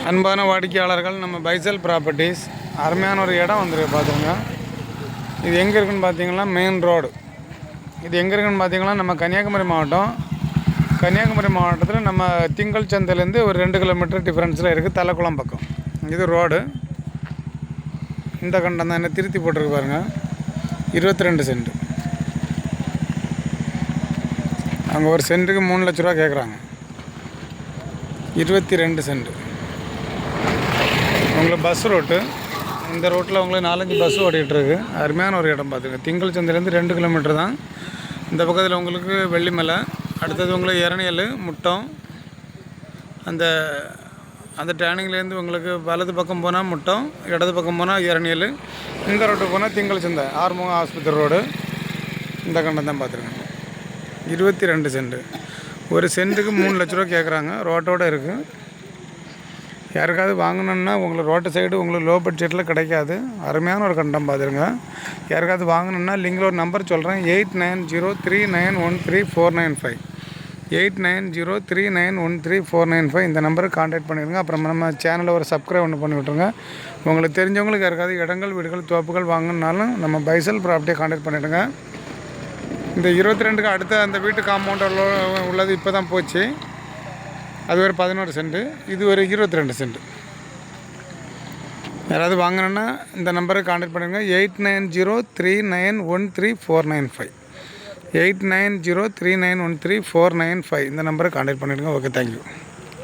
அன்பான வாடிக்கையாளர்கள், நம்ம பைசல் ப்ராப்பர்ட்டிஸ் அருமையான ஒரு இடம் வந்துருக்கு பார்த்துங்க. இது எங்கே இருக்குதுன்னு பார்த்தீங்கன்னா மெயின் ரோடு. இது எங்கே இருக்குதுன்னு பார்த்தீங்கன்னா நம்ம கன்னியாகுமரி மாவட்டம். கன்னியாகுமரி மாவட்டத்தில் நம்ம திங்கள் சந்தையிலேருந்து ஒரு 2 கிலோமீட்டர் டிஃப்ரென்ஸில் இருக்குது. தலக்குளம் பக்கம் இது ரோடு. இந்த கண்டம் தான் என்ன திருத்தி போட்டிருக்கு பாருங்கள். 22 சென்ட். அங்கே ஒரு சென்ட்டுக்கு 3 லட்ச ரூபா கேட்குறாங்க. 22 சென்ட். உங்களுக்கு பஸ் ரோட்டு. இந்த ரோட்டில் உங்களுக்கு 4-5 பஸ் ஓடிட்டுருக்கு. அருமையான ஒரு இடம் பார்த்துங்க. திங்கள் சந்தையிலேருந்து 2 கிலோமீட்டர் தான். இந்த பக்கத்தில் உங்களுக்கு வெள்ளிமலை, அடுத்தது உங்களுக்கு இரணியல் முட்டம். அந்த டேனிங்லேருந்து உங்களுக்கு வலது பக்கம் போனால் முட்டம், இடது பக்கம் போனால் இரணியல். இந்த ரோட்டுக்கு போனால் திங்கள் சந்தை, ஆறுமுக ஆஸ்பத்திரி ரோடு. இந்த கண்டம் தான் பார்த்துருங்க. 22 சென்ட். ஒரு சென்ட்டுக்கு 3 லட்ச ரூபா கேட்குறாங்க. ரோட்டோடு இருக்குது. யாருக்காவது வாங்கணுன்னா உங்களுக்கு ரோட்டு சைடு உங்களுக்கு லோ பட்ஜெட்டில் கிடைக்காது. அருமையான ஒரு கண்டம் பார்த்துருங்க. யாருக்காவது வாங்கணுன்னா லிங்கில் ஒரு நம்பர் சொல்கிறேன். 8903913495. 8903913495. இந்த நம்பருக்கு கான்டாக்ட் பண்ணிடுங்க. அப்புறம் நம்ம சேனலில் ஒரு சப்ஸ்கிரைப் ஒன்று பண்ணி விட்ருங்க. உங்களுக்கு தெரிஞ்சவங்களுக்கு யாருக்காவது இடங்கள், வீடுகள், தோப்புகள் வாங்கினாலும் நம்ம பைசல் ப்ராப்பர்ட்டியை கான்டாக்ட் பண்ணிவிடுங்க. இந்த 22க்கு அடுத்த அந்த வீட்டு காம்பவுண்டில் உள்ளது இப்போ தான் போச்சு. அது ஒரு 11 சென்ட். இது ஒரு 22 சென்ட். யாராவது வாங்கினோன்னா இந்த நம்பருக்கு கான்டாக்ட் பண்ணுங்க. 8903913495. 8903913495. இந்த நம்பருக்கு கான்டாக்ட் பண்ணிவிடுங்க. Okay, thank you.